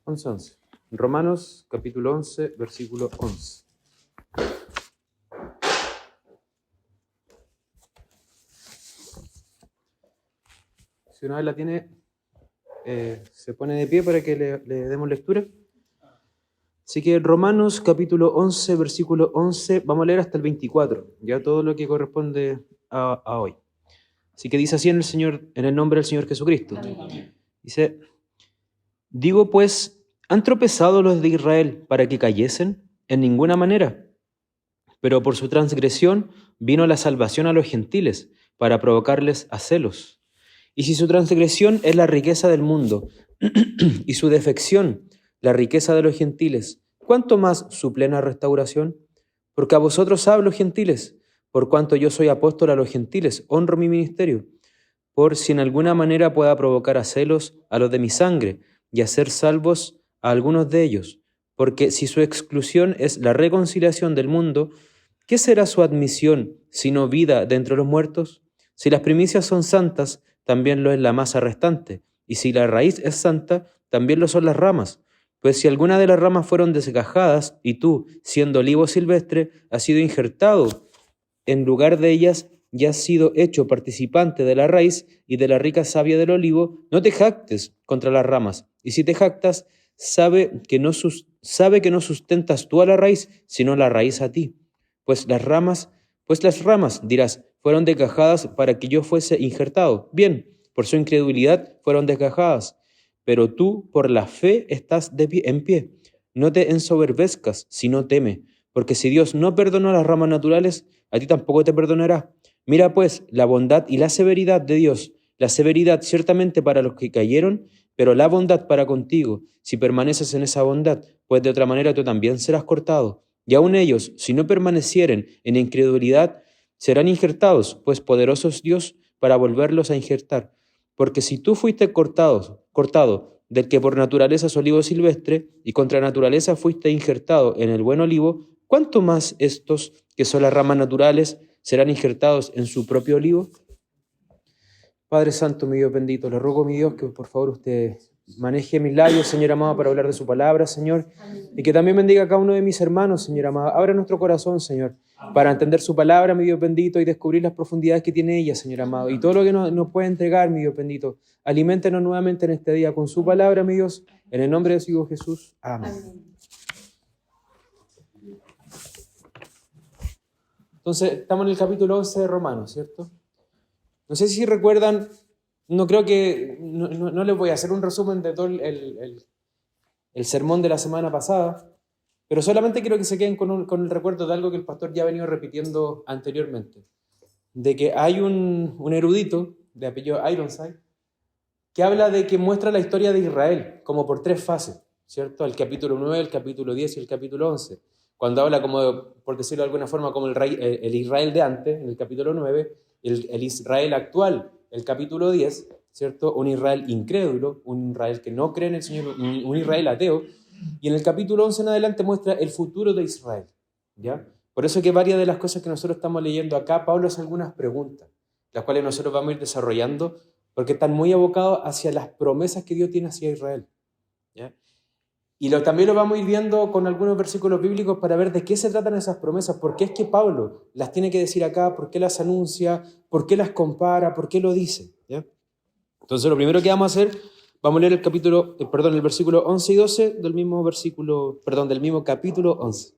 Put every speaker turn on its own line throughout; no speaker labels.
11:11. Romanos capítulo 11, versículo 11. Si una vez la tiene, se pone de pie para que le demos lectura. Así que Romanos capítulo 11, versículo 11, vamos a leer hasta el 24, ya todo lo que corresponde a hoy. Así que dice así en el nombre del Señor Jesucristo. Amén. Dice, digo pues, ¿han tropezado los de Israel para que cayesen? En ninguna manera. Pero por su transgresión vino la salvación a los gentiles, para provocarles a celos. Y si su transgresión es la riqueza del mundo, y su defección la riqueza de los gentiles, ¿cuánto más su plena restauración? Porque a vosotros hablo, gentiles, por cuanto yo soy apóstol a los gentiles, honro mi ministerio, por si en alguna manera pueda provocar a celos a los de mi sangre, y hacer salvos a algunos de ellos. Porque si su exclusión es la reconciliación del mundo, ¿qué será su admisión sino vida de entre los muertos? Si las primicias son santas, también lo es la masa restante, y si la raíz es santa, también lo son las ramas. Pues si alguna de las ramas fueron desgajadas, y tú, siendo olivo silvestre, has sido injertado en lugar de ellas, y has sido hecho participante de la raíz y de la rica savia del olivo, no te jactes contra las ramas. Y si te jactas, sabe que no sustentas tú a la raíz, sino la raíz a ti. Pues las ramas, dirás, fueron desgajadas para que yo fuese injertado. Bien, por su incredulidad fueron desgajadas. Pero tú, por la fe, estás en pie. No te ensoberbezcas, sino teme. Porque si Dios no perdonó las ramas naturales, a ti tampoco te perdonará. Mira pues la bondad y la severidad de Dios. La severidad ciertamente para los que cayeron, pero la bondad para contigo, si permaneces en esa bondad, pues de otra manera tú también serás cortado. Y aun ellos, si no permanecieren en incredulidad, serán injertados, pues poderoso es Dios para volverlos a injertar. Porque si tú fuiste cortado del que por naturaleza es olivo silvestre, y contra naturaleza fuiste injertado en el buen olivo, ¿cuánto más estos, que son las ramas naturales, serán injertados en su propio olivo? Padre Santo, mi Dios bendito, le ruego, mi Dios, que por favor usted maneje mis labios, Señor amado, para hablar de su palabra, Señor, y que también bendiga a cada uno de mis hermanos, Señor amado. Abra nuestro corazón, Señor, para entender su palabra, mi Dios bendito, y descubrir las profundidades que tiene ella, Señor amado, y todo lo que nos puede entregar, mi Dios bendito. Aliméntenos nuevamente en este día con su palabra, mi Dios, en el nombre de su Hijo Jesús. Amén. Entonces, estamos en el capítulo 11 de Romanos, ¿cierto? No sé si recuerdan, no les voy a hacer un resumen de todo el sermón de la semana pasada, pero solamente quiero que se queden con el recuerdo de algo que el pastor ya ha venido repitiendo anteriormente, de que hay un erudito de apellido Ironside que habla de que muestra la historia de Israel como por 3 fases, ¿cierto? El capítulo 9, el capítulo 10 y el capítulo 11. Cuando habla como, por decirlo de alguna forma, como el Israel de antes, en el capítulo 9, el Israel actual, el capítulo 10, ¿cierto? Un Israel incrédulo, un Israel que no cree en el Señor, un Israel ateo, y en el capítulo 11 en adelante muestra el futuro de Israel, ¿ya? Por eso que varias de las cosas que nosotros estamos leyendo acá, Pablo hace algunas preguntas, las cuales nosotros vamos a ir desarrollando, porque están muy abocados hacia las promesas que Dios tiene hacia Israel, ¿ya? Y también lo vamos a ir viendo con algunos versículos bíblicos para ver de qué se tratan esas promesas, por qué es que Pablo las tiene que decir acá, por qué las anuncia, por qué las compara, por qué lo dice, ¿ya? Entonces lo primero que vamos a hacer, vamos a leer el versículo 11 y 12 del mismo capítulo 11.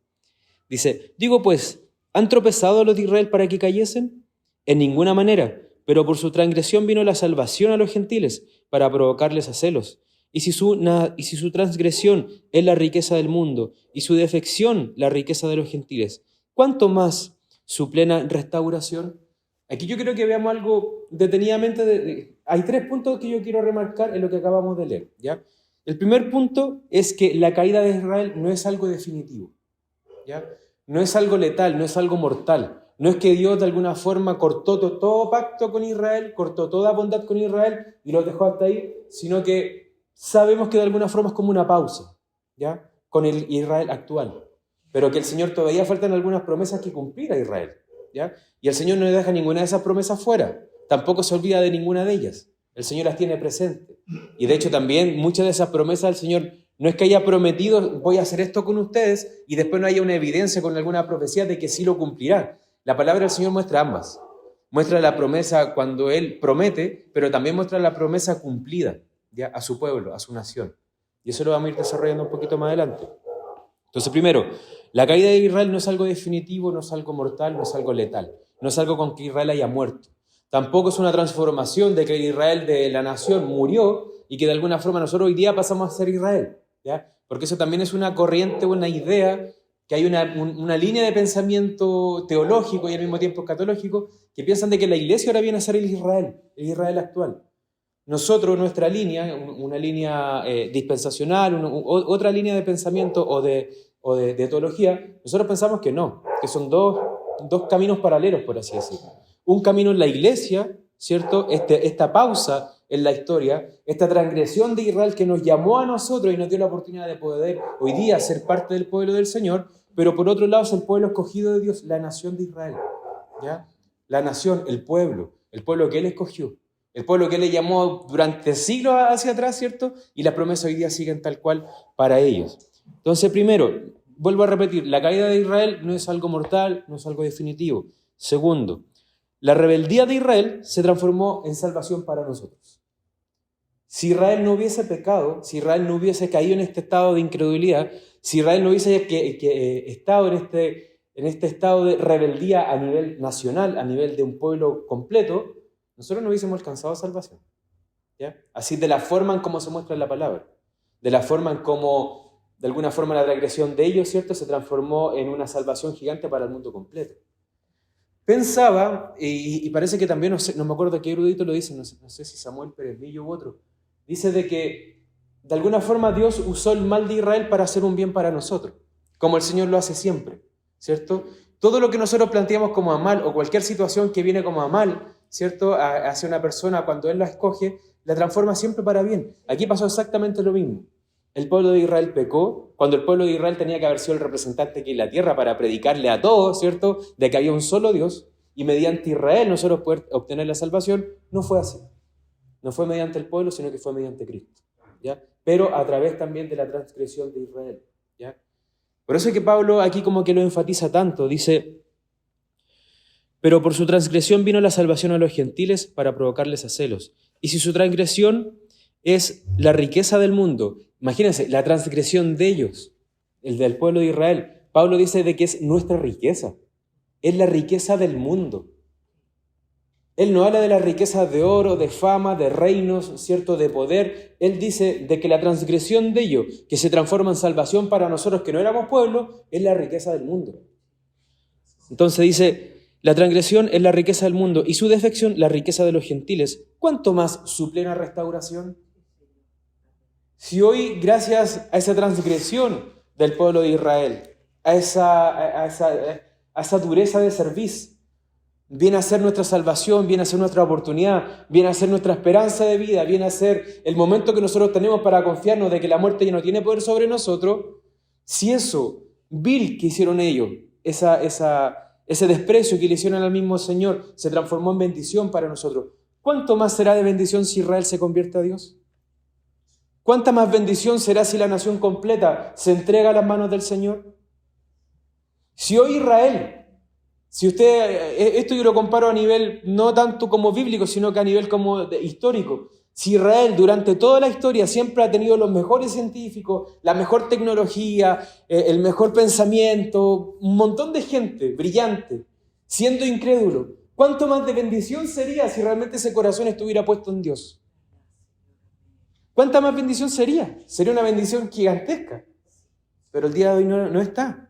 Dice, digo pues, ¿han tropezado los de Israel para que cayesen? En ninguna manera, pero por su transgresión vino la salvación a los gentiles, para provocarles a celos. Y si su transgresión es la riqueza del mundo, y su defección la riqueza de los gentiles, ¿cuánto más su plena restauración? Aquí yo quiero que veamos algo detenidamente. Hay 3 puntos que yo quiero remarcar en lo que acabamos de leer, ¿ya? El primer punto es que la caída de Israel no es algo definitivo, ¿ya? No es algo letal, no es algo mortal. No es que Dios de alguna forma cortó todo pacto con Israel, cortó toda bondad con Israel y los dejó hasta ahí, sino que sabemos que de alguna forma es como una pausa, ¿ya? Con el Israel actual. Pero que el Señor todavía faltan algunas promesas que cumplir a Israel, ¿ya? Y el Señor no le deja ninguna de esas promesas fuera. Tampoco se olvida de ninguna de ellas. El Señor las tiene presentes. Y de hecho también muchas de esas promesas el Señor No es que haya prometido, voy a hacer esto con ustedes, y después no haya una evidencia con alguna profecía de que sí lo cumplirá. La palabra del Señor muestra ambas. Muestra la promesa cuando Él promete, pero también muestra la promesa cumplida, ¿ya? A su pueblo, a su nación. Y eso lo vamos a ir desarrollando un poquito más adelante. Entonces, primero, la caída de Israel no es algo definitivo, no es algo mortal, no es algo letal. No es algo con que Israel haya muerto. Tampoco es una transformación de que Israel de la nación murió y que de alguna forma nosotros hoy día pasamos a ser Israel, ¿ya? Porque eso también es una corriente, una idea, que hay una línea de pensamiento teológico y al mismo tiempo escatológico, que piensan de que la iglesia ahora viene a ser el Israel actual. Nosotros, nuestra línea, una línea dispensacional, otra línea de pensamiento o de teología, nosotros pensamos que no, que son dos caminos paralelos, por así decirlo. Un camino en la iglesia, ¿cierto? Esta pausa en la historia, esta transgresión de Israel que nos llamó a nosotros y nos dio la oportunidad de poder hoy día ser parte del pueblo del Señor, pero por otro lado es el pueblo escogido de Dios, la nación de Israel, ¿ya? La nación, el pueblo que Él escogió, el pueblo que Él le llamó durante siglos hacia atrás, ¿cierto? Y las promesas hoy día siguen tal cual para ellos. Entonces, primero, vuelvo a repetir, la caída de Israel no es algo mortal, no es algo definitivo. Segundo, la rebeldía de Israel se transformó en salvación para nosotros. Si Israel no hubiese pecado, si Israel no hubiese caído en este estado de incredulidad, si Israel no hubiese estado en este estado de rebeldía a nivel nacional, a nivel de un pueblo completo, nosotros no hubiésemos alcanzado salvación, ¿ya? Así de la forma en cómo se muestra en la palabra, de la forma en cómo, de alguna forma, la transgresión de ellos, ¿cierto?, se transformó en una salvación gigante para el mundo completo. Pensaba, y parece que también, no me acuerdo qué erudito lo dice, no sé si Samuel Pérez Villo u otro, dice de que de alguna forma Dios usó el mal de Israel para hacer un bien para nosotros, como el Señor lo hace siempre, ¿cierto? Todo lo que nosotros planteamos como a mal, o cualquier situación que viene como a mal, ¿cierto?, hacia una persona, cuando Él la escoge, la transforma siempre para bien. Aquí pasó exactamente lo mismo. El pueblo de Israel pecó, cuando el pueblo de Israel tenía que haber sido el representante aquí en la tierra para predicarle a todos, ¿cierto?, de que había un solo Dios, y mediante Israel nosotros poder obtener la salvación. No fue así. No fue mediante el pueblo, sino que fue mediante Cristo, ¿ya? Pero a través también de la transgresión de Israel, ¿ya? Por eso es que Pablo aquí como que lo enfatiza tanto, dice: pero por su transgresión vino la salvación a los gentiles para provocarles a celos. Y si su transgresión es la riqueza del mundo, imagínense, la transgresión de ellos, el del pueblo de Israel, Pablo dice de que es nuestra riqueza, es la riqueza del mundo. Él no habla de la riqueza de oro, de fama, de reinos, ¿cierto?, de poder. Él dice de que la transgresión de ellos, que se transforma en salvación para nosotros que no éramos pueblo, es la riqueza del mundo. Entonces dice: la transgresión es la riqueza del mundo y su defección la riqueza de los gentiles. ¿Cuánto más su plena restauración? Si hoy, gracias a esa transgresión del pueblo de Israel, a esa dureza de cerviz, viene a ser nuestra salvación, viene a ser nuestra oportunidad, viene a ser nuestra esperanza de vida, viene a ser el momento que nosotros tenemos para confiarnos de que la muerte ya no tiene poder sobre nosotros. Si eso vil que hicieron ellos, ese desprecio que le hicieron al mismo Señor, se transformó en bendición para nosotros, ¿cuánto más será de bendición si Israel se convierte a Dios? ¿Cuánta más bendición será si la nación completa se entrega a las manos del Señor? Si hoy Israel, si usted, esto yo lo comparo a nivel no tanto como bíblico, sino que a nivel como histórico. Si Israel durante toda la historia siempre ha tenido los mejores científicos, la mejor tecnología, el mejor pensamiento, un montón de gente brillante, siendo incrédulo, ¿cuánto más de bendición sería si realmente ese corazón estuviera puesto en Dios? ¿Cuánta más bendición sería? Sería una bendición gigantesca, pero el día de hoy no está.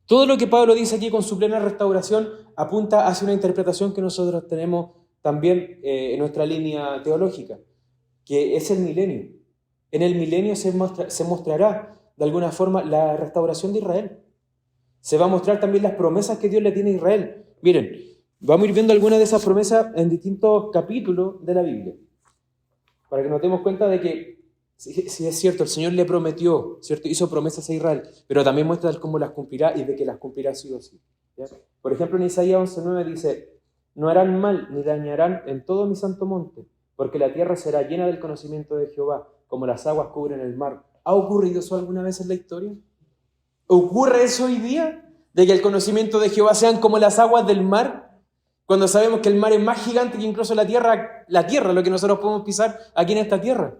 Todo lo que Pablo dice aquí con su plena restauración apunta hacia una interpretación que nosotros tenemos también en nuestra línea teológica, que es el milenio. En el milenio se mostrará de alguna forma la restauración de Israel. Se va a mostrar también las promesas que Dios le tiene a Israel. Miren, vamos a ir viendo algunas de esas promesas en distintos capítulos de la Biblia, para que nos demos cuenta de que sí es cierto, el Señor le prometió, ¿cierto?, hizo promesas a Israel, pero también muestra cómo las cumplirá y de que las cumplirá sí o sí, ¿ya? Por ejemplo, en Isaías 11:9 dice: no harán mal ni dañarán en todo mi santo monte, porque la tierra será llena del conocimiento de Jehová, como las aguas cubren el mar. ¿Ha ocurrido eso alguna vez en la historia? ¿Ocurre eso hoy día? ¿De que el conocimiento de Jehová sean como las aguas del mar? Cuando sabemos que el mar es más gigante que incluso la tierra, lo que nosotros podemos pisar aquí en esta tierra.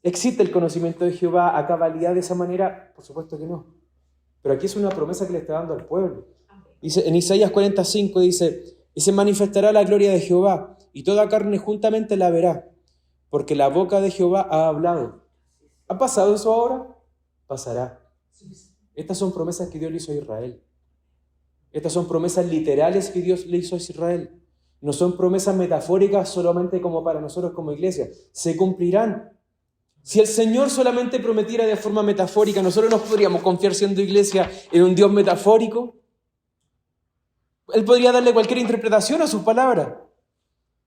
¿Existe el conocimiento de Jehová a cabalidad de esa manera? Por supuesto que no. Pero aquí es una promesa que le está dando al pueblo. Dice, en Isaías 45 dice, y se manifestará la gloria de Jehová, y toda carne juntamente la verá, porque la boca de Jehová ha hablado. ¿Ha pasado eso ahora? Pasará. Estas son promesas que Dios le hizo a Israel. Estas son promesas literales que Dios le hizo a Israel. No son promesas metafóricas solamente como para nosotros como iglesia. Se cumplirán. Si el Señor solamente prometiera de forma metafórica, nosotros nos podríamos confiar siendo iglesia en un Dios metafórico. Él podría darle cualquier interpretación a sus palabras.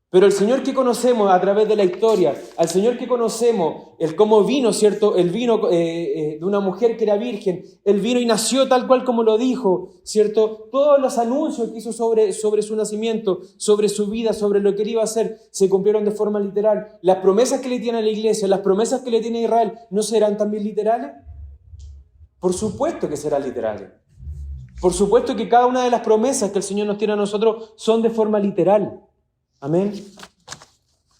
Pero el Señor que conocemos a través de la historia, al Señor que conocemos, el cómo vino, ¿cierto? Él vino de una mujer que era virgen, Él vino y nació tal cual como lo dijo, ¿cierto? Todos los anuncios que hizo sobre su nacimiento, sobre su vida, sobre lo que él iba a hacer, se cumplieron de forma literal. Las promesas que le tiene a la iglesia, las promesas que le tiene a Israel, ¿no serán también literales? Por supuesto que serán literales. Por supuesto que cada una de las promesas que el Señor nos tiene a nosotros son de forma literal. Amén.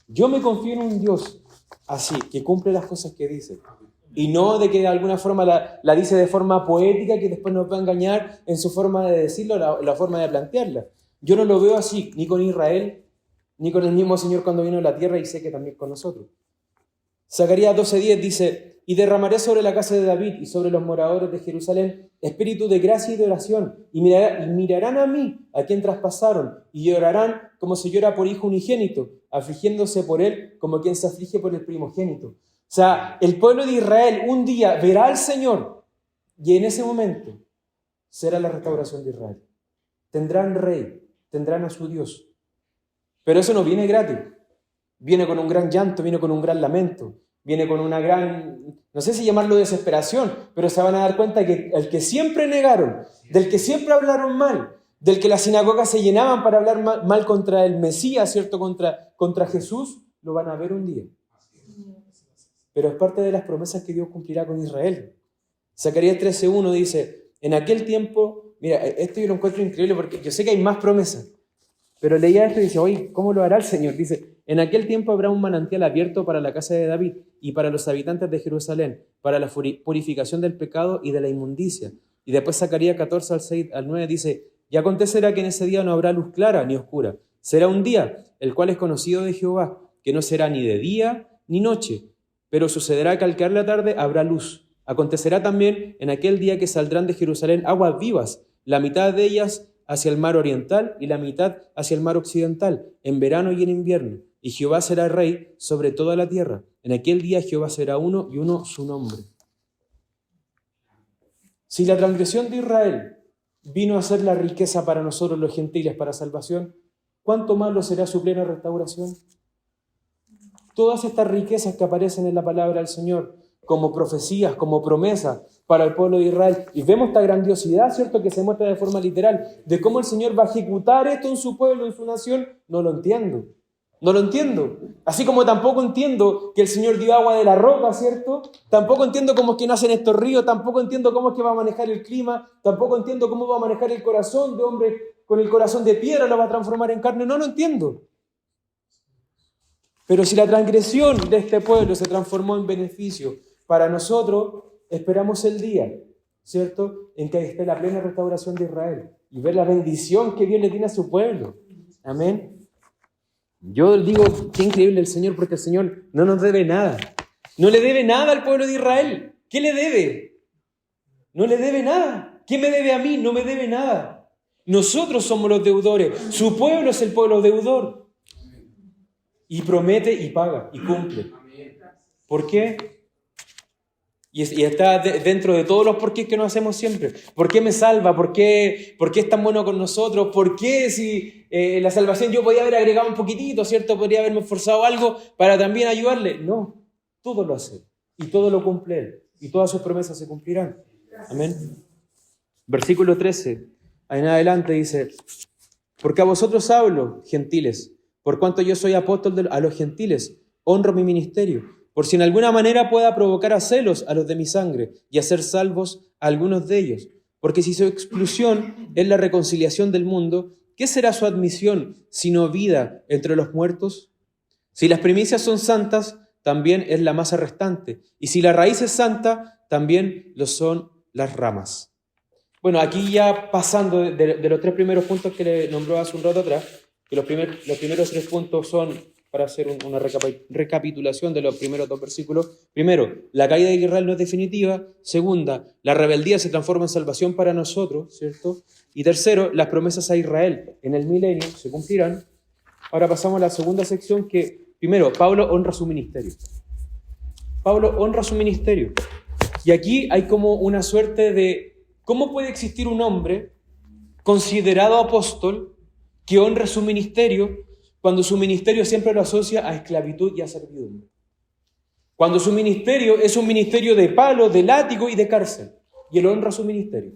Yo me confío en un Dios así, que cumple las cosas que dice. Y no de que de alguna forma la dice de forma poética que después nos va a engañar en su forma de decirlo, la forma de plantearla. Yo no lo veo así, ni con Israel, ni con el mismo Señor cuando vino a la tierra, y sé que también con nosotros. Zacarías 12:10 dice, y derramaré sobre la casa de David y sobre los moradores de Jerusalén espíritu de gracia y de oración, y mirarán a mí, a quien traspasaron, y llorarán como se llora por hijo unigénito, afligiéndose por él como quien se aflige por el primogénito. O sea, el pueblo de Israel un día verá al Señor, y en ese momento será la restauración de Israel. Tendrán rey, tendrán a su Dios. Pero eso no viene gratis. Viene con un gran llanto, viene con un gran lamento, viene con una gran, no sé si llamarlo desesperación, pero se van a dar cuenta que el que siempre negaron, del que siempre hablaron mal, del que las sinagogas se llenaban para hablar mal contra el Mesías, ¿cierto? Contra Jesús, lo van a ver un día. Pero es parte de las promesas que Dios cumplirá con Israel. Zacarías 13:1 dice, en aquel tiempo, mira, esto yo lo encuentro increíble porque yo sé que hay más promesas, pero leía esto y dice, oye, ¿cómo lo hará el Señor? Dice, en aquel tiempo habrá un manantial abierto para la casa de David y para los habitantes de Jerusalén, para la purificación del pecado y de la inmundicia. Y después Zacarías 14:6-9 dice, y acontecerá que en ese día no habrá luz clara ni oscura. Será un día, el cual es conocido de Jehová, que no será ni de día ni noche, pero sucederá que al caer la tarde habrá luz. Acontecerá también en aquel día que saldrán de Jerusalén aguas vivas, la mitad de ellas hacia el mar oriental y la mitad hacia el mar occidental, en verano y en invierno. Y Jehová será rey sobre toda la tierra. En aquel día Jehová será uno y uno su nombre. Si la transgresión de Israel vino a ser la riqueza para nosotros los gentiles para salvación, ¿cuánto más lo será su plena restauración? Todas estas riquezas que aparecen en la palabra del Señor, como profecías, como promesas para el pueblo de Israel. Y vemos esta grandiosidad, ¿cierto?, que se muestra de forma literal, de cómo el Señor va a ejecutar esto en su pueblo, en su nación. No lo entiendo. No lo entiendo. Así como tampoco entiendo que el Señor dio agua de la roca, ¿cierto? Tampoco entiendo cómo es que nacen estos ríos, tampoco entiendo cómo es que va a manejar el clima, tampoco entiendo cómo va a manejar el corazón de hombre con el corazón de piedra, lo va a transformar en carne. No lo entiendo. Pero si la transgresión de este pueblo se transformó en beneficio para nosotros, esperamos el día, ¿cierto?, en que esté la plena restauración de Israel y ver la bendición que Dios le tiene a su pueblo. Amén. Yo digo, qué increíble el Señor, porque el Señor no nos debe nada. No le debe nada al pueblo de Israel. ¿Qué le debe? No le debe nada. ¿Qué me debe a mí? No me debe nada. Nosotros somos los deudores. Su pueblo es el pueblo deudor. Y promete y paga y cumple. ¿Por qué? Y está dentro de todos los porqués que nos hacemos siempre. ¿Por qué me salva? ¿Por qué es tan bueno con nosotros? ¿Por qué si la salvación yo podía haber agregado un poquitito, ¿cierto? Podría haberme esforzado algo para también ayudarle. No, todo lo hace y todo lo cumple Él. Y todas sus promesas se cumplirán. Amén. Versículo 13, en adelante dice, porque a vosotros hablo, gentiles, por cuanto yo soy apóstol a los gentiles, honro mi ministerio. por si en alguna manera pueda provocar a celos a los de mi sangre y hacer salvos a algunos de ellos. Porque si su expulsión es la reconciliación del mundo, ¿qué será su admisión sino vida entre los muertos? Si las primicias son santas, también es la masa restante. Y si la raíz es santa, también lo son las ramas. Bueno, aquí ya pasando de los tres primeros puntos que le nombró hace un rato atrás, que los primeros tres puntos son, para hacer una recapitulación de los primeros dos versículos. Primero, la caída de Israel no es definitiva. Segunda, la rebeldía se transforma en salvación para nosotros, ¿cierto? Y tercero, las promesas a Israel en el milenio se cumplirán. Ahora pasamos a la segunda sección que, primero, Pablo honra su ministerio. Pablo honra su ministerio. Y aquí hay como una suerte de cómo puede existir un hombre considerado apóstol que honre su ministerio cuando su ministerio siempre lo asocia a esclavitud y a servidumbre. Cuando su ministerio es un ministerio de palo, de látigo y de cárcel. Y él honra su ministerio.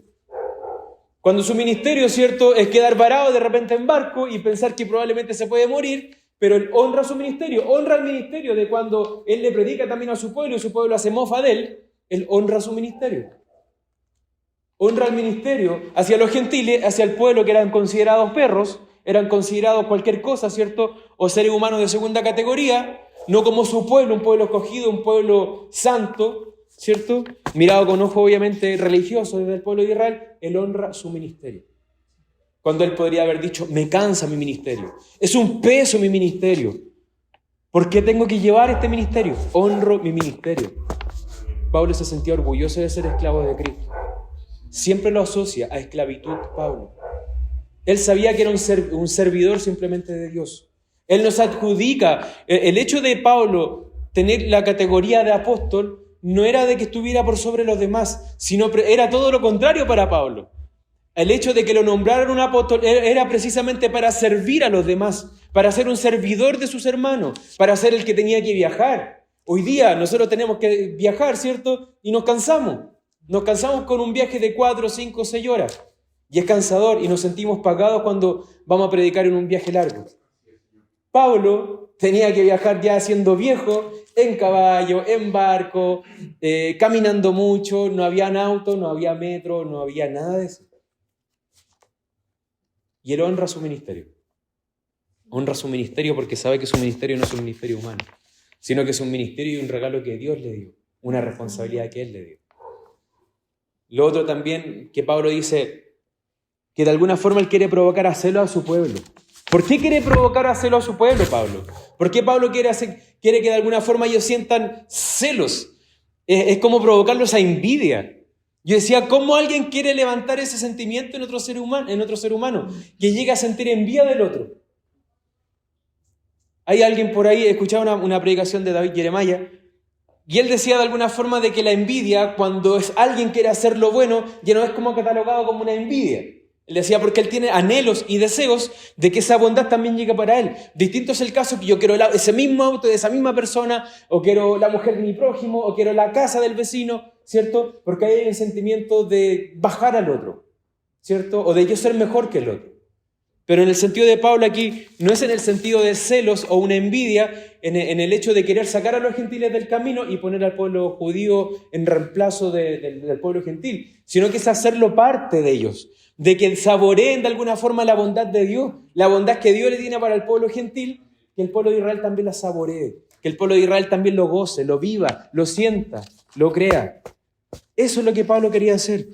Cuando su ministerio, ¿cierto?, es quedar varado de repente en barco y pensar que probablemente se puede morir, pero él honra su ministerio, honra el ministerio de cuando él le predica también a su pueblo y su pueblo hace mofa de él honra su ministerio. Honra el ministerio hacia los gentiles, hacia el pueblo que eran considerados perros, eran considerados cualquier cosa, ¿cierto?, o seres humanos de segunda categoría, no como su pueblo, un pueblo escogido, un pueblo santo, ¿cierto?, mirado con ojo obviamente religioso desde el pueblo de Israel. Él honra su ministerio. Cuando él podría haber dicho, me cansa mi ministerio, es un peso mi ministerio, ¿por qué tengo que llevar este ministerio? Honro mi ministerio. Pablo se sentía orgulloso de ser esclavo de Cristo. Siempre lo asocia a esclavitud, Pablo. Él sabía que era un servidor simplemente de Dios. Él nos adjudica, el hecho de Pablo tener la categoría de apóstol no era de que estuviera por sobre los demás, sino era todo lo contrario para Pablo. El hecho de que lo nombraran un apóstol era precisamente para servir a los demás, para ser un servidor de sus hermanos, para ser el que tenía que viajar. Hoy día nosotros tenemos que viajar, ¿cierto? Y nos cansamos. Nos cansamos con un viaje de 4, 5, 6 horas. Y es cansador y nos sentimos pagados cuando vamos a predicar en un viaje largo. Pablo tenía que viajar ya siendo viejo, en caballo, en barco, caminando mucho, no había auto, no había metro, no había nada de eso. Y él honra su ministerio. Honra su ministerio porque sabe que su ministerio no es un ministerio humano, sino que es un ministerio y un regalo que Dios le dio, una responsabilidad que Él le dio. Lo otro también que Pablo dice, que de alguna forma él quiere provocar a celo a su pueblo. ¿Por qué quiere provocar a celo a su pueblo, Pablo? ¿Por qué Pablo quiere que de alguna forma ellos sientan celos? Es como provocarlos a envidia. Yo decía, ¿cómo alguien quiere levantar ese sentimiento en otro ser humano? Que llega a sentir envidia del otro. Hay alguien por ahí, escuchaba una predicación de David Jeremiah, y él decía de alguna forma de que la envidia, cuando alguien quiere hacer lo bueno, ya no es como catalogado como una envidia. Él decía porque él tiene anhelos y deseos de que esa bondad también llegue para él. Distinto es el caso que yo quiero ese mismo auto de esa misma persona, o quiero la mujer de mi prójimo, o quiero la casa del vecino, ¿cierto? Porque hay el sentimiento de bajar al otro, ¿cierto? O de yo ser mejor que el otro. Pero en el sentido de Pablo aquí, no es en el sentido de celos o una envidia, en el hecho de querer sacar a los gentiles del camino y poner al pueblo judío en reemplazo del pueblo gentil, sino que es hacerlo parte de ellos, de que saboreen de alguna forma la bondad de Dios, la bondad que Dios le tiene para el pueblo gentil, que el pueblo de Israel también la saboree, que el pueblo de Israel también lo goce, lo viva, lo sienta, lo crea. Eso es lo que Pablo quería hacer.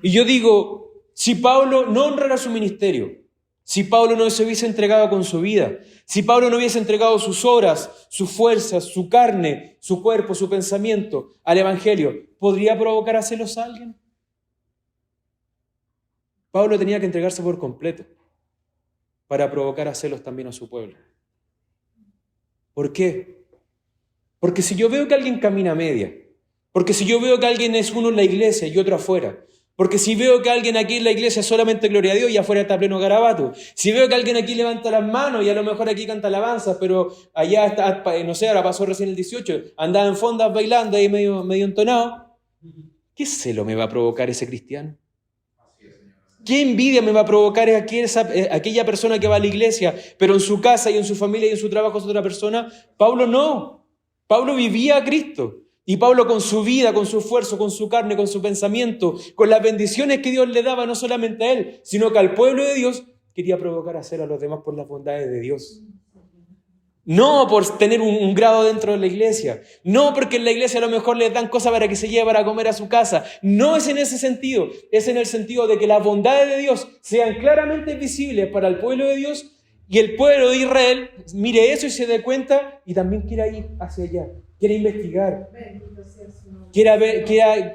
Y yo digo, si Pablo no honrara su ministerio, si Pablo no se hubiese entregado con su vida, si Pablo no hubiese entregado sus horas, sus fuerzas, su carne, su cuerpo, su pensamiento al Evangelio, ¿podría provocar a celos a alguien? Pablo tenía que entregarse por completo para provocar a celos también a su pueblo. ¿Por qué? Porque si yo veo que alguien camina a media, porque si yo veo que alguien es uno en la iglesia y otro afuera, porque si veo que alguien aquí en la iglesia solamente gloria a Dios y afuera está pleno garabato, si veo que alguien aquí levanta las manos y a lo mejor aquí canta alabanza, pero allá está, no sé, ahora pasó recién el 18, andaba en fondas bailando ahí medio entonado, ¿qué celo me va a provocar ese cristiano? ¿Qué envidia me va a provocar aquella persona que va a la iglesia, pero en su casa y en su familia y en su trabajo es otra persona? Pablo no. Pablo vivía a Cristo. Y Pablo con su vida, con su esfuerzo, con su carne, con su pensamiento, con las bendiciones que Dios le daba no solamente a él, sino que al pueblo de Dios, quería provocar a hacer a los demás por las bondades de Dios. No por tener un grado dentro de la iglesia. No porque en la iglesia a lo mejor les dan cosas para que se lleve para comer a su casa. No es en ese sentido. Es en el sentido de que las bondades de Dios sean claramente visibles para el pueblo de Dios y el pueblo de Israel mire eso y se dé cuenta y también quiera ir hacia allá. Quiera investigar.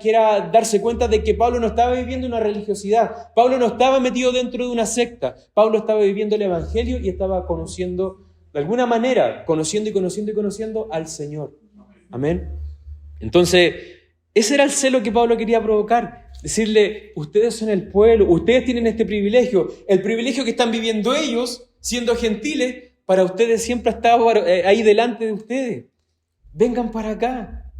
Quiera darse cuenta de que Pablo no estaba viviendo una religiosidad. Pablo no estaba metido dentro de una secta. Pablo estaba viviendo el evangelio y estaba conociendo, de alguna manera, conociendo al Señor. Amén. Entonces, ese era el celo que Pablo quería provocar. Decirle, ustedes son el pueblo, ustedes tienen este privilegio. El privilegio que están viviendo ellos, siendo gentiles, para ustedes siempre ha estado ahí delante de ustedes. Vengan para acá.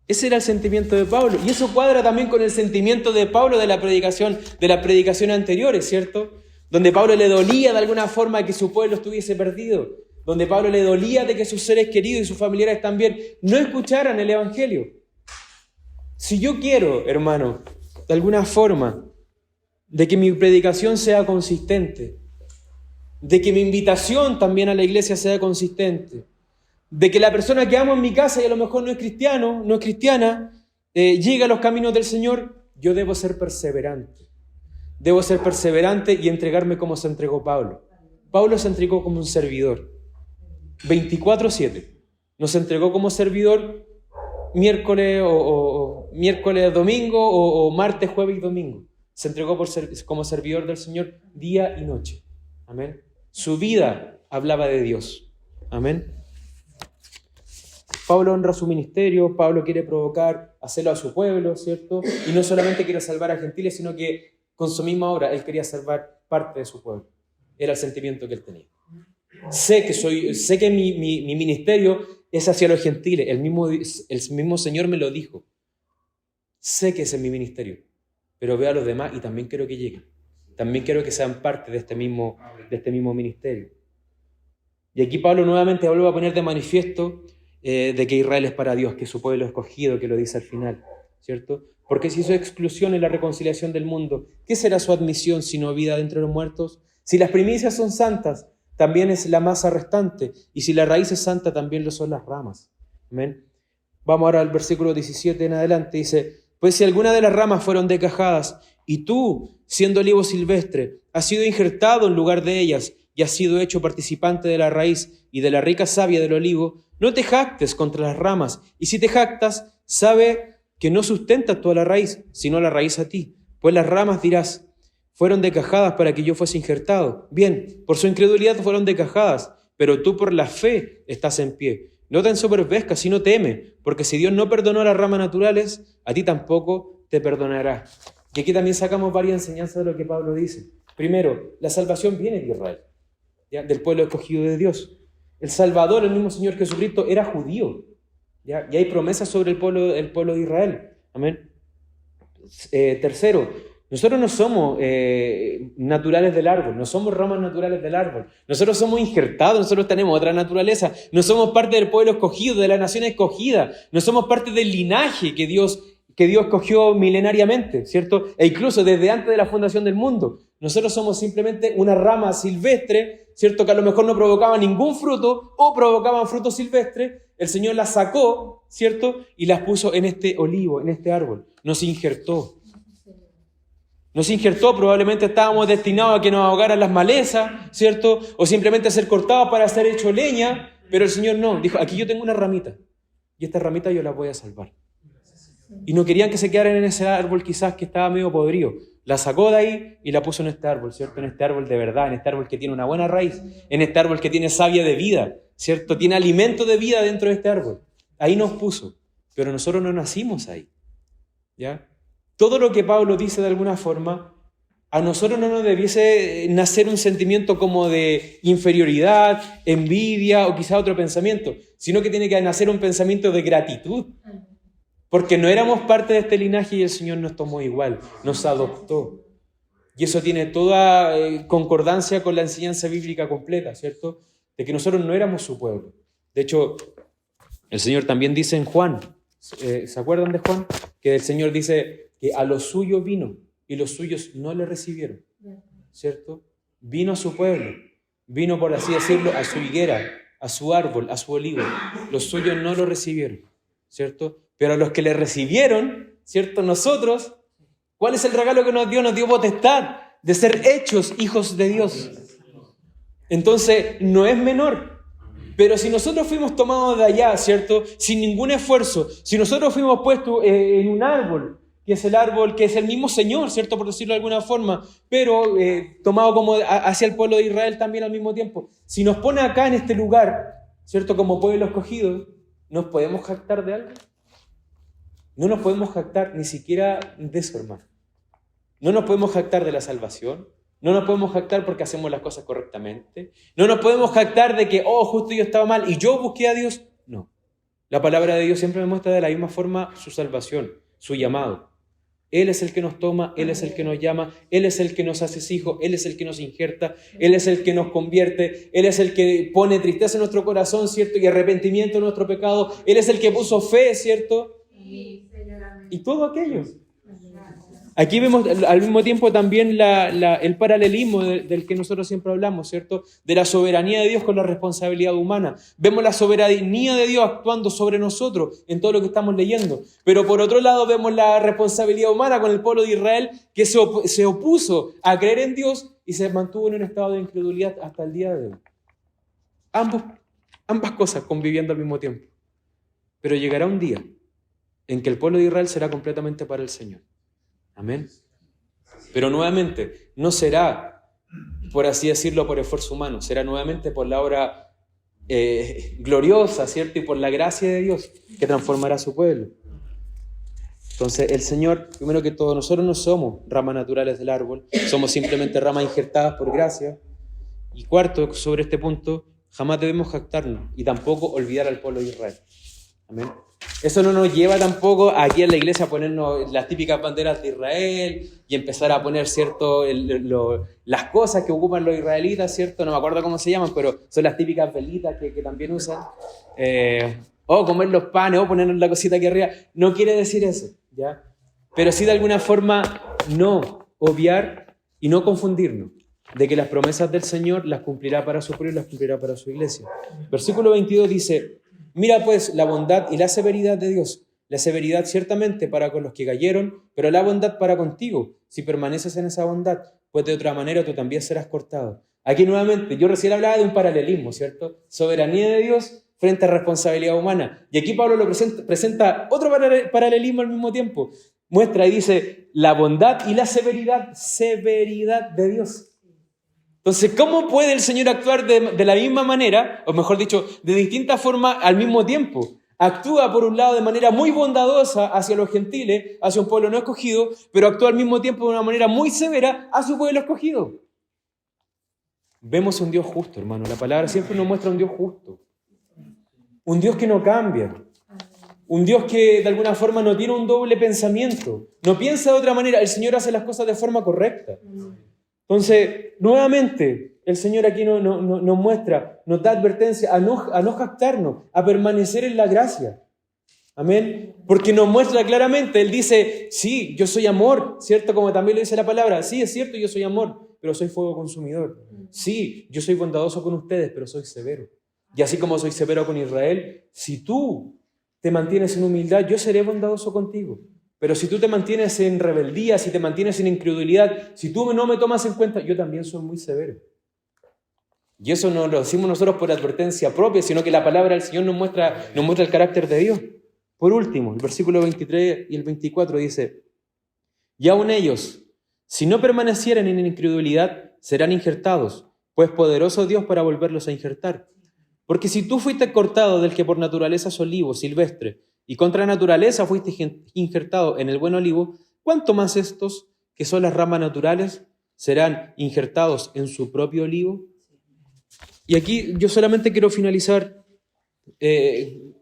Ese era el sentimiento de Pablo. Y eso cuadra también con el sentimiento de Pablo de las predicaciones anteriores, ¿cierto? Donde Pablo le dolía de alguna forma que su pueblo estuviese perdido. Donde Pablo le dolía de que sus seres queridos y sus familiares también no escucharan el evangelio. Si yo quiero, hermano, de alguna forma, de que mi predicación sea consistente, de que mi invitación también a la iglesia sea consistente, de que la persona que amo en mi casa y a lo mejor no es cristiano, no es cristiana, llegue a los caminos del Señor, yo debo ser perseverante. Debo ser perseverante y entregarme como se entregó Pablo. Pablo se entregó como un servidor. 24/7. Nos entregó como servidor miércoles miércoles, domingo o martes, jueves y domingo. Se entregó como servidor del Señor día y noche. Amén. Su vida hablaba de Dios. Amén. Pablo honra su ministerio, Pablo quiere provocar, hacerlo a su pueblo, ¿cierto? Y no solamente quiere salvar a gentiles, sino que con su misma obra él quería salvar parte de su pueblo. Era el sentimiento que él tenía. Sé que mi ministerio es hacia los gentiles. El mismo Señor me lo dijo. Sé que ese es mi ministerio, pero veo a los demás y también quiero que lleguen. También quiero que sean parte de este mismo ministerio. Y aquí Pablo nuevamente vuelve a poner de manifiesto de que Israel es para Dios, que es su pueblo escogido, que lo dice al final, ¿cierto? Porque si su exclusión es la reconciliación del mundo, ¿qué será su admisión sino vida de entre los muertos? Si las primicias son santas, también es la masa restante, y si la raíz es santa, también lo son las ramas. Amén. Vamos ahora al versículo 17 en adelante, dice, pues si alguna de las ramas fueron desgajadas, y tú, siendo olivo silvestre, has sido injertado en lugar de ellas, y has sido hecho participante de la raíz y de la rica savia del olivo, no te jactes contra las ramas, y si te jactas, sabe que no sustentas tú a la raíz, sino la raíz a ti. Pues las ramas dirás, fueron desgajadas para que yo fuese injertado. Bien, por su incredulidad fueron desgajadas, pero tú por la fe estás en pie. No te ensoberbezcas, sino teme, porque si Dios no perdonó a las ramas naturales, a ti tampoco te perdonará. Y aquí también sacamos varias enseñanzas de lo que Pablo dice. Primero, la salvación viene de Israel, ¿ya? Del pueblo escogido de Dios. El Salvador, el mismo Señor Jesucristo, era judío, ¿ya? Y hay promesas sobre el pueblo de Israel. Amén. Tercero, nosotros no somos naturales del árbol, no somos ramas naturales del árbol. Nosotros somos injertados, nosotros tenemos otra naturaleza. No somos parte del pueblo escogido, de la nación escogida. No somos parte del linaje que Dios escogió milenariamente, ¿cierto? E incluso desde antes de la fundación del mundo. Nosotros somos simplemente una rama silvestre, ¿cierto? Que a lo mejor no provocaba ningún fruto o provocaban frutos silvestres. El Señor las sacó, ¿cierto? Y las puso en este olivo, en este árbol. Nos injertó. Probablemente estábamos destinados a que nos ahogaran las malezas, ¿cierto? O simplemente a ser cortados para ser hecho leña. Pero el Señor no. Dijo, aquí yo tengo una ramita. Y esta ramita yo la voy a salvar. Y no querían que se quedaran en ese árbol quizás que estaba medio podrido. La sacó de ahí y la puso en este árbol, ¿cierto? En este árbol de verdad, en este árbol que tiene una buena raíz, en este árbol que tiene savia de vida, ¿cierto? Tiene alimento de vida dentro de este árbol. Ahí nos puso, pero nosotros no nacimos ahí, ¿ya? Todo lo que Pablo dice de alguna forma, a nosotros no nos debiese nacer un sentimiento como de inferioridad, envidia o quizá otro pensamiento, sino que tiene que nacer un pensamiento de gratitud. Porque no éramos parte de este linaje y el Señor nos tomó igual, nos adoptó. Y eso tiene toda concordancia con la enseñanza bíblica completa, ¿cierto? De que nosotros no éramos su pueblo. De hecho, El Señor también dice en Juan, ¿se acuerdan de Juan? Que el Señor dice que a los suyos vino y los suyos no le recibieron, ¿cierto? Vino a su pueblo, vino, por así decirlo, a su higuera, a su árbol, a su olivo. Los suyos no lo recibieron, ¿cierto? Pero a los que le recibieron, ¿cierto? Nosotros, ¿cuál es el regalo que nos dio? Nos dio potestad de ser hechos hijos de Dios. Entonces, no es menor. Pero si nosotros fuimos tomados de allá, ¿cierto? Sin ningún esfuerzo, si nosotros fuimos puestos en un árbol, que es el árbol, que es el mismo Señor, ¿cierto? Por decirlo de alguna forma, pero tomado como hacia el pueblo de Israel también al mismo tiempo. Si nos pone acá en este lugar, ¿cierto? Como pueblo escogido, ¿nos podemos jactar de algo? No nos podemos jactar ni siquiera de eso, hermano. No nos podemos jactar de la salvación. No nos podemos jactar porque hacemos las cosas correctamente. No nos podemos jactar de que, justo yo estaba mal y yo busqué a Dios. No. La palabra de Dios siempre me muestra de la misma forma su salvación, su llamado. Él es el que nos toma, Él es el que nos llama, Él es el que nos hace hijos, Él es el que nos injerta, Él es el que nos convierte, Él es el que pone tristeza en nuestro corazón, ¿cierto? Y arrepentimiento en nuestro pecado. Él es el que puso fe, ¿cierto? Y todo aquello. Aquí vemos al mismo tiempo también el paralelismo del que nosotros siempre hablamos, ¿cierto? De la soberanía de Dios con la responsabilidad humana. Vemos la soberanía de Dios actuando sobre nosotros en todo lo que estamos leyendo. Pero por otro lado vemos la responsabilidad humana con el pueblo de Israel que se opuso a creer en Dios y se mantuvo en un estado de incredulidad hasta el día de hoy. Ambas cosas conviviendo al mismo tiempo. Pero llegará un día en que el pueblo de Israel será completamente para el Señor. Amén. Pero nuevamente, no será, por así decirlo, por esfuerzo humano, será nuevamente por la obra gloriosa, ¿cierto? Y por la gracia de Dios que transformará a su pueblo. Entonces, el Señor, primero que todo, nosotros no somos ramas naturales del árbol, somos simplemente ramas injertadas por gracia. Y cuarto, sobre este punto, jamás debemos jactarnos y tampoco olvidar al pueblo de Israel. Amén. Eso no nos lleva tampoco aquí en la iglesia a ponernos las típicas banderas de Israel y empezar a poner, ¿cierto? Las cosas que ocupan los israelitas, ¿cierto? No me acuerdo cómo se llaman, pero son las típicas velitas que también usan. O comer los panes, o ponernos la cosita aquí arriba. No quiere decir eso, ¿ya? Pero sí de alguna forma no obviar y no confundirnos de que las promesas del Señor las cumplirá para su pueblo y las cumplirá para su iglesia. Versículo 22 dice: mira pues la bondad y la severidad de Dios. La severidad ciertamente para con los que cayeron, pero la bondad para contigo, si permaneces en esa bondad, pues de otra manera tú también serás cortado. Aquí nuevamente, yo recién hablaba de un paralelismo, ¿cierto? Soberanía de Dios frente a responsabilidad humana. Y aquí Pablo lo presenta otro paralelismo al mismo tiempo. Muestra y dice, la bondad y la severidad de Dios. Entonces, ¿cómo puede el Señor actuar de la misma manera, o mejor dicho, de distinta forma al mismo tiempo? Actúa por un lado de manera muy bondadosa hacia los gentiles, hacia un pueblo no escogido, pero actúa al mismo tiempo de una manera muy severa hacia su pueblo escogido. Vemos un Dios justo, hermano. La palabra siempre nos muestra un Dios justo. Un Dios que no cambia. Un Dios que de alguna forma no tiene un doble pensamiento. No piensa de otra manera. El Señor hace las cosas de forma correcta. Entonces, nuevamente, el Señor aquí nos muestra, nos da advertencia a no jactarnos, a permanecer en la gracia. Amén. Porque nos muestra claramente, Él dice, sí, yo soy amor, ¿cierto? Como también lo dice la palabra, sí, es cierto, yo soy amor, pero soy fuego consumidor. Sí, yo soy bondadoso con ustedes, pero soy severo. Y así como soy severo con Israel, si tú te mantienes en humildad, yo seré bondadoso contigo. Pero si tú te mantienes en rebeldía, si te mantienes en incredulidad, si tú no me tomas en cuenta, yo también soy muy severo. Y eso no lo decimos nosotros por advertencia propia, sino que la palabra del Señor nos muestra el carácter de Dios. Por último, el versículo 23 y el 24 dice, y aun ellos, si no permanecieren en incredulidad, serán injertados, pues poderoso Dios para volverlos a injertar. Porque si tú fuiste cortado del que por naturaleza es olivo, silvestre, y contra naturaleza fuiste injertado en el buen olivo, ¿cuánto más estos, que son las ramas naturales, serán injertados en su propio olivo? Y aquí yo solamente quiero finalizar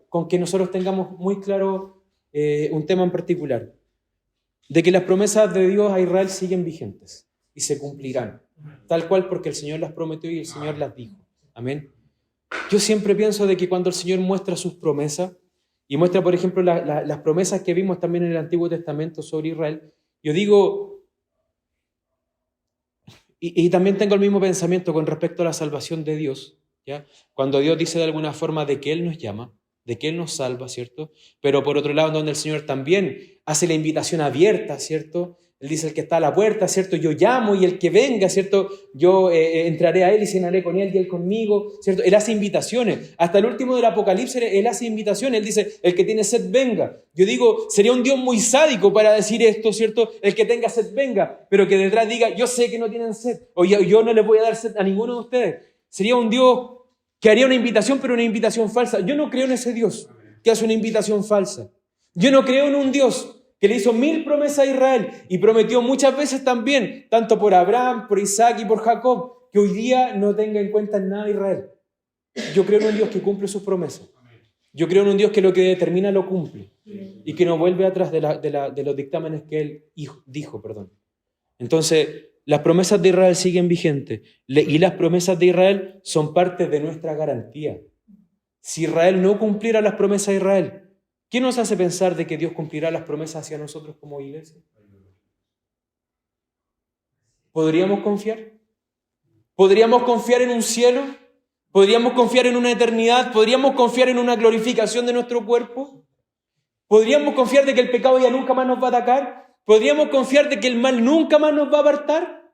con que nosotros tengamos muy claro un tema en particular, de que las promesas de Dios a Israel siguen vigentes y se cumplirán, tal cual porque el Señor las prometió y el Señor las dijo. Amén. Yo siempre pienso de que cuando el Señor muestra sus promesas, y muestra, por ejemplo, las promesas que vimos también en el Antiguo Testamento sobre Israel, yo digo, y también tengo el mismo pensamiento con respecto a la salvación de Dios, ¿ya? Cuando Dios dice de alguna forma de que Él nos llama, de que Él nos salva, ¿cierto? Pero por otro lado, donde el Señor también hace la invitación abierta, ¿cierto? Él dice, el que está a la puerta, ¿cierto? Yo llamo y el que venga, ¿cierto? Yo entraré a Él y cenaré con Él y Él conmigo, ¿cierto? Él hace invitaciones. Hasta el último del Apocalipsis, Él hace invitaciones. Él dice, el que tiene sed, venga. Yo digo, sería un Dios muy sádico para decir esto, ¿cierto? El que tenga sed, venga. Pero que detrás diga, yo sé que no tienen sed. O yo no les voy a dar sed a ninguno de ustedes. Sería un Dios que haría una invitación, pero una invitación falsa. Yo no creo en ese Dios que hace una invitación falsa. Yo no creo en un Dios que le hizo 1000 promesas a Israel y prometió muchas veces también, tanto por Abraham, por Isaac y por Jacob, que hoy día no tenga en cuenta en nada Israel. Yo creo en un Dios que cumple sus promesas. Yo creo en un Dios que lo que determina lo cumple y que no vuelve atrás de los dictámenes que Él dijo. Entonces, las promesas de Israel siguen vigentes y las promesas de Israel son parte de nuestra garantía. Si Israel no cumpliera las promesas de Israel, ¿qué nos hace pensar de que Dios cumplirá las promesas hacia nosotros como iglesia? ¿Podríamos confiar? ¿Podríamos confiar en un cielo? ¿Podríamos confiar en una eternidad? ¿Podríamos confiar en una glorificación de nuestro cuerpo? ¿Podríamos confiar de que el pecado ya nunca más nos va a atacar? ¿Podríamos confiar de que el mal nunca más nos va a apartar?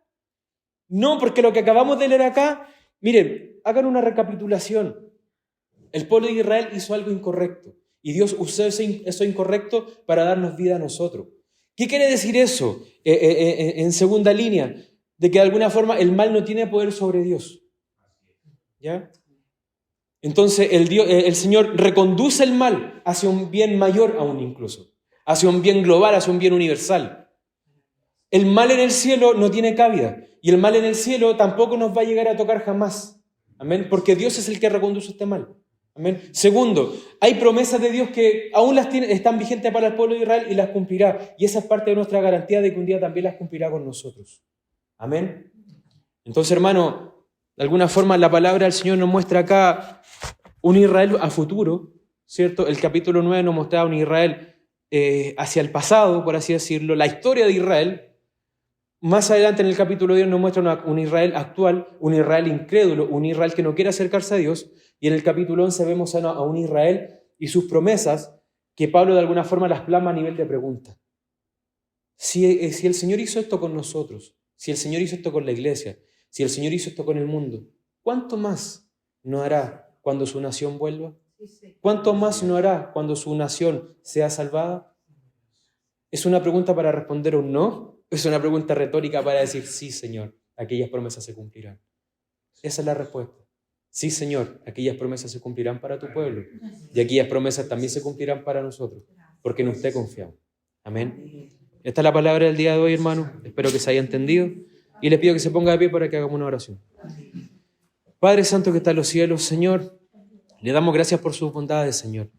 No, porque lo que acabamos de leer acá, miren, hagan una recapitulación. El pueblo de Israel hizo algo incorrecto y Dios usó eso incorrecto para darnos vida a nosotros. ¿Qué quiere decir eso? En segunda línea, de que de alguna forma el mal no tiene poder sobre Dios. ¿Ya? Entonces el Señor reconduce el mal hacia un bien mayor aún incluso, hacia un bien global, hacia un bien universal. El mal en el cielo no tiene cabida y el mal en el cielo tampoco nos va a llegar a tocar jamás. Amén, porque Dios es el que reconduce este mal. Amén. Segundo, hay promesas de Dios que aún están vigentes para el pueblo de Israel y las cumplirá. Y esa es parte de nuestra garantía de que un día también las cumplirá con nosotros. Amén. Entonces, hermano, de alguna forma la palabra del Señor nos muestra acá un Israel a futuro, ¿cierto? El capítulo 9 nos mostraba un Israel hacia el pasado, por así decirlo, la historia de Israel. Más adelante en el capítulo 10 nos muestra un Israel actual, un Israel incrédulo, un Israel que no quiere acercarse a Dios. Y en el capítulo 11 vemos a un Israel y sus promesas que Pablo de alguna forma las plasma a nivel de pregunta. Si el Señor hizo esto con nosotros, si el Señor hizo esto con la iglesia, si el Señor hizo esto con el mundo, ¿cuánto más no hará cuando su nación vuelva? ¿Cuánto más no hará cuando su nación sea salvada? ¿Es una pregunta para responder un no? ¿Es una pregunta retórica para decir sí, Señor, aquellas promesas se cumplirán? Esa es la respuesta. Sí, Señor, aquellas promesas se cumplirán para tu pueblo y aquellas promesas también se cumplirán para nosotros, porque en usted confiamos. Amén. Esta es la palabra del día de hoy, hermano. Espero que se haya entendido y les pido que se ponga de pie para que hagamos una oración. Padre Santo que está en los cielos, Señor, le damos gracias por sus bondades, Señor.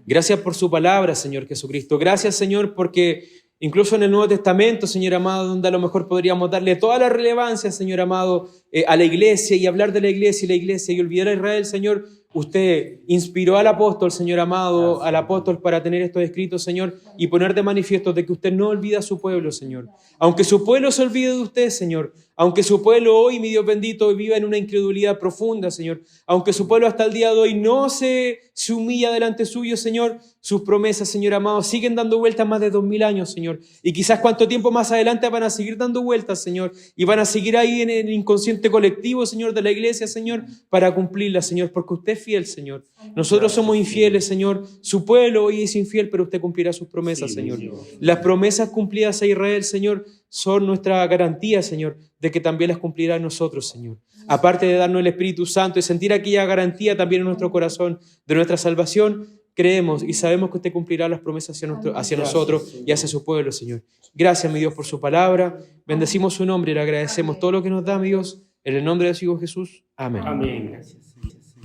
Gracias por su palabra, Señor Jesucristo. Gracias, Señor, porque incluso en el Nuevo Testamento, Señor amado, donde a lo mejor podríamos darle toda la relevancia, Señor amado, a la iglesia y hablar de la iglesia y olvidar a Israel, Señor, usted inspiró al apóstol, Señor amado, al apóstol para tener estos escritos, Señor, y poner de manifiesto de que usted no olvida a su pueblo, Señor. Aunque su pueblo se olvide de usted, Señor, aunque su pueblo hoy, mi Dios bendito, viva en una incredulidad profunda, Señor, aunque su pueblo hasta el día de hoy no se humilla delante suyo, Señor, sus promesas, Señor amado, siguen dando vueltas más de 2000 años, Señor, y quizás cuánto tiempo más adelante van a seguir dando vueltas, Señor, y van a seguir ahí en el inconsciente colectivo, Señor, de la iglesia, Señor, para cumplirlas, Señor, porque usted es fiel, Señor. Nosotros somos infieles, Señor, su pueblo hoy es infiel, pero usted cumplirá sus promesas, Señor. Las promesas cumplidas a Israel, Señor, son nuestra garantía, Señor, de que también las cumplirá nosotros, Señor. Aparte de darnos el Espíritu Santo y sentir aquella garantía también en nuestro corazón de nuestra salvación, creemos y sabemos que usted cumplirá las promesas hacia nosotros y hacia su pueblo, Señor. Gracias, mi Dios, por su palabra. Bendecimos su nombre y le agradecemos todo lo que nos da, mi Dios. En el nombre de su Hijo Jesús. Amén.
Amén. Gracias.